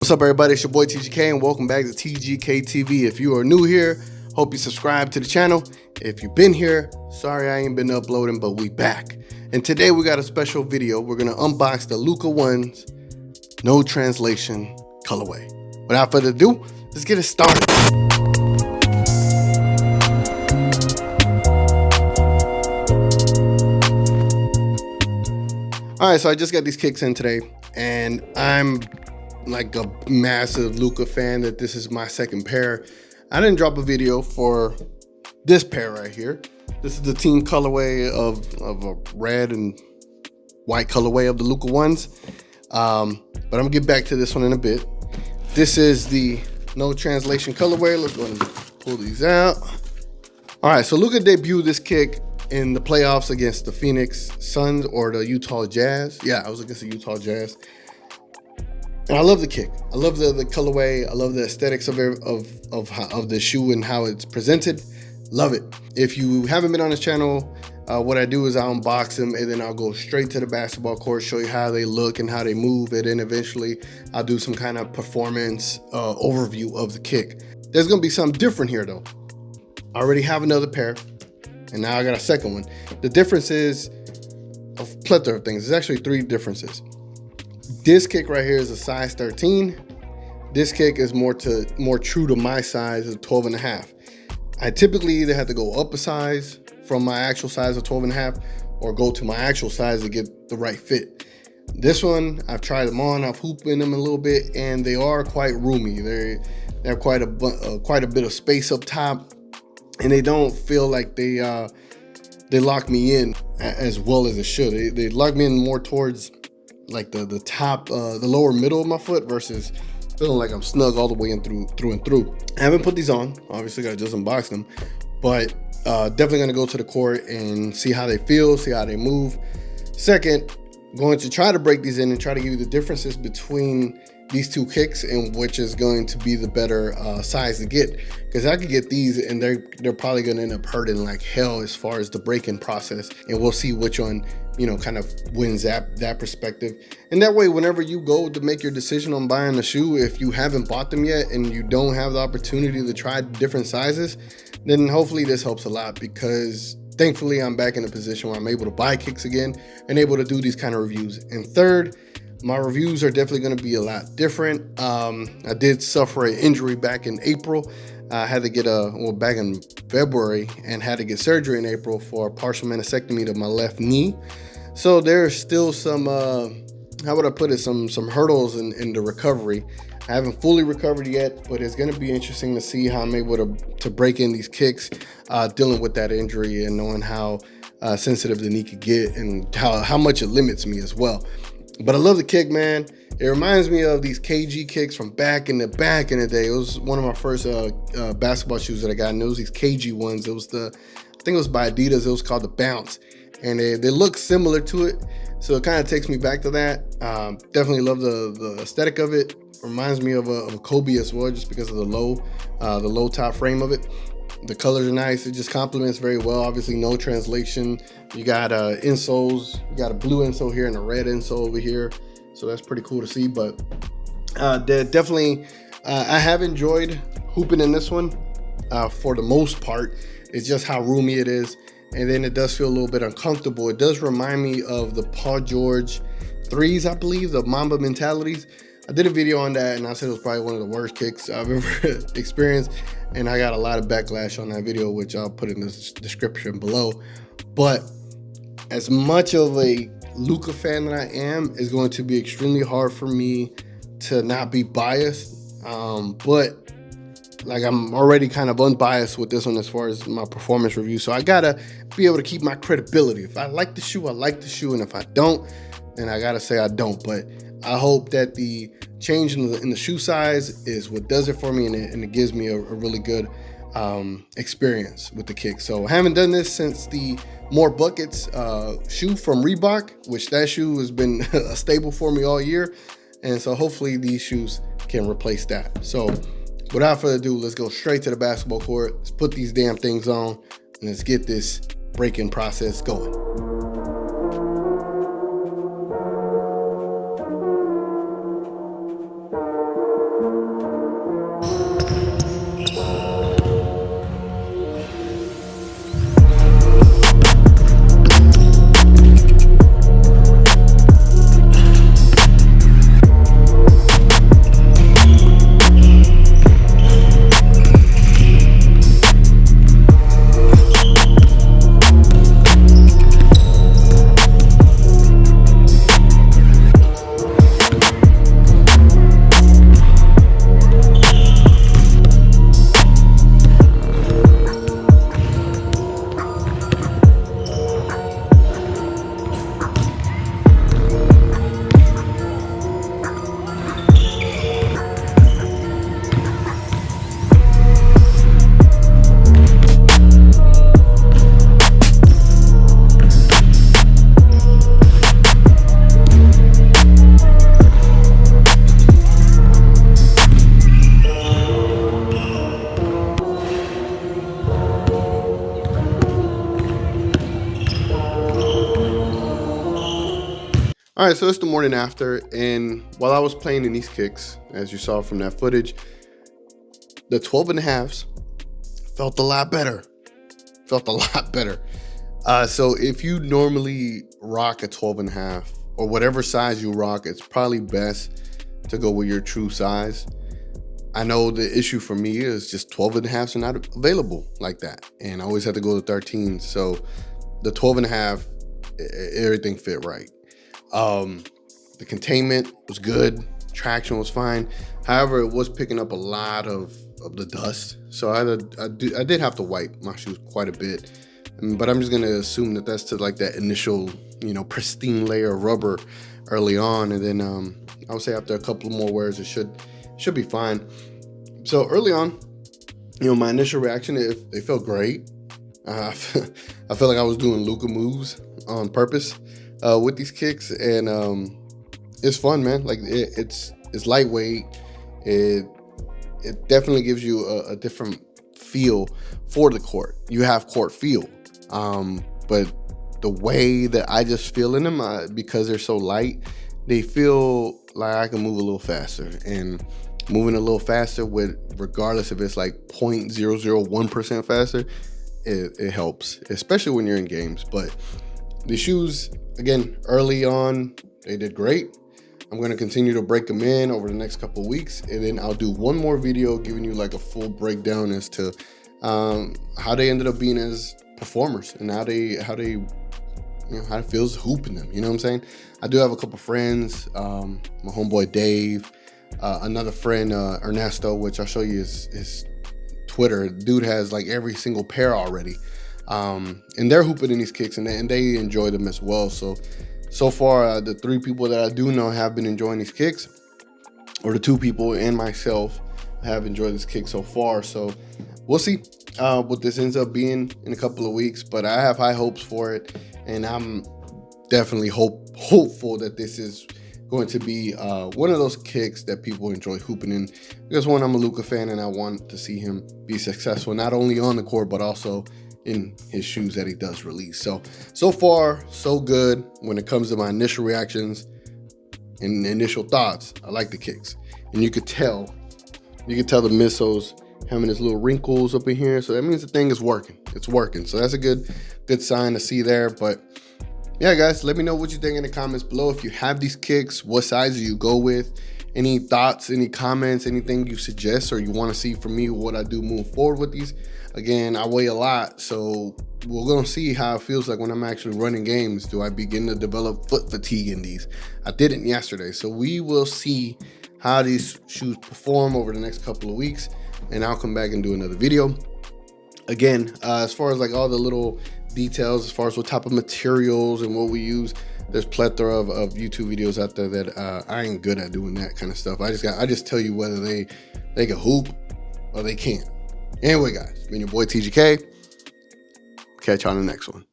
What's up, everybody? It's your boy TGK, and welcome back to TGK TV. If you are new here, hope you subscribe to the channel. If you've been here, sorry I ain't been uploading, but we back. And today we got a special video. We're gonna unbox the Luka ones, No Translation Colorway. Without further ado, let's get it started. All right, so I just got these kicks in today, and I'm like a massive Luka fan that this is my second pair. I didn't drop a video for this pair right here. This is the team colorway of a red and white colorway of the Luka ones. But I'm gonna get back to this one in a bit. This is the No Translation Colorway. Let's go and pull these out. All right, so Luka debuted this kick in the playoffs against the Phoenix Suns or the Utah Jazz. Yeah, I was against the Utah Jazz. And I love the kick. I love the colorway. I love the aesthetics of the shoe and how it's presented. Love it. If you haven't been on this channel, what I do is I unbox them and then I'll go straight to the basketball court, show you how they look and how they move, and then eventually I'll do some kind of performance overview of the kick. There's gonna be something different here though. I already have another pair, and now I got a second one. The difference is a plethora of things. There's actually three differences. This kick right here is a size 13. This kick is more true to my size of 12 and a half. I typically either have to go up a size from my actual size of 12 and a half or go to my actual size to get the right fit. This one, I've tried them on, I've hooped in them a little bit, and they are quite roomy. They have quite a bit of space up top, and they don't feel like they lock me in as well as it should. They lock me in more towards like the top, the lower middle of my foot versus feeling like I'm snug all the way in through and through. I haven't put these on, obviously I just unboxed them, but definitely gonna go to the court and see how they feel, see how they move. Second, going to try to break these in and try to give you the differences between these two kicks and which is going to be the better size to get, because I could get these and they're probably gonna end up hurting like hell as far as the break-in process, and we'll see which one, you know, kind of wins that perspective. And that way, whenever you go to make your decision on buying a shoe, if you haven't bought them yet and you don't have the opportunity to try different sizes, then hopefully this helps a lot, because thankfully I'm back in a position where I'm able to buy kicks again and able to do these kind of reviews. And third, my reviews are definitely going to be a lot different. I did suffer an injury back in April. I had to get back in February, and had to get surgery in April for a partial meniscectomy to my left knee. So there's still some, how would I put it, some hurdles in the recovery. I haven't fully recovered yet, but it's going to be interesting to see how I'm able to break in these kicks, dealing with that injury and knowing how sensitive the knee could get and how much it limits me as well. But I love the kick, man. It reminds me of these KG kicks from back in the day. It was one of my first basketball shoes that I got, and it was these KG ones. It was I think it was by Adidas. It was called the Bounce, and they look similar to it, so it kind of takes me back to that. Definitely love the aesthetic of it. Reminds me of a Kobe as well, just because of the low top frame of it. The colors are nice. It just complements very well. Obviously, no translation. You got insoles. You got a blue insole here and a red insole over here. So that's pretty cool to see. But definitely, I have enjoyed hooping in this one for the most part. It's just how roomy it is. And then it does feel a little bit uncomfortable. It does remind me of the Paul George 3s, I believe, the Mamba mentalities. I did a video on that, and I said it was probably one of the worst kicks I've ever experienced, and I got a lot of backlash on that video, which I'll put in the description below. But as much of a Luka fan that I am, it's going to be extremely hard for me to not be biased. But like, I'm already kind of unbiased with this one as far as my performance review, so I gotta be able to keep my credibility. If I like the shoe, I like the shoe, and if I don't, then I gotta say I don't. But I hope that the change in the shoe size is what does it for me, and it gives me a really good experience with the kick. So I haven't done this since the More Buckets shoe from Reebok, which that shoe has been a staple for me all year. And so hopefully these shoes can replace that. So without further ado, let's go straight to the basketball court. Let's put these damn things on, and let's get this break-in process going. All right, so it's the morning after, and while I was playing in these kicks, as you saw from that footage, the 12.5s felt a lot better. So if you normally rock a 12.5 or whatever size you rock, it's probably best to go with your true size. I know the issue for me is just 12.5s are not available like that, and I always have to go to 13. So the 12.5, everything fit right. The containment was good, traction was fine. However, it was picking up a lot of the dust, so I did have to wipe my shoes quite a bit. But I'm just gonna assume that that's to like that initial, pristine layer of rubber early on, and then I would say after a couple more wears, it should be fine. So early on, my initial reaction, it felt great. I felt like I was doing Luka moves on purpose with these kicks, and it's fun, man. Like it's lightweight. It definitely gives you a different feel for the court. You have court feel, but the way that I just feel in them, because they're so light, they feel like I can move a little faster, and moving a little faster regardless if it's like 0.001% faster, it helps, especially when you're in games. But the shoes, again, early on, they did great. I'm going to continue to break them in over the next couple of weeks, and then I'll do one more video giving you like a full breakdown as to how they ended up being as performers and how it feels hooping them. You know what I'm saying? I do have a couple friends, my homeboy Dave, another friend Ernesto, which I'll show you his Twitter. Dude has like every single pair already, and they're hooping in these kicks, and they enjoy them as well. So far, the 3 people that I do know have been enjoying these kicks, or the 2 people and myself have enjoyed this kick so far. So we'll see what this ends up being in a couple of weeks, but I have high hopes for it, and I'm definitely hopeful that this is going to be one of those kicks that people enjoy hooping in, because one, I'm a Luka fan, and I want to see him be successful, not only on the court, but also in his shoes that he does release. So far, so good when it comes to my initial reactions and initial thoughts. I like the kicks, and you could tell the midsoles having his little wrinkles up in here, so that means the thing is working. It's working, so that's a good sign to see there. But yeah, guys, let me know what you think in the comments below. If you have these kicks, what size do you go with? Any thoughts, any comments, anything you suggest or you want to see from me, what I do move forward with these. Again, I weigh a lot, so we're going to see how it feels like when I'm actually running games. Do I begin to develop foot fatigue in these? I didn't yesterday, so we will see how these shoes perform over the next couple of weeks, and I'll come back and do another video. Again, as far as like all the little details, as far as what type of materials and what we use, there's plethora of YouTube videos out there that I ain't good at doing that kind of stuff. I just tell you whether they can hoop or they can't. Anyway, guys, been your boy TGK. Catch you on the next one.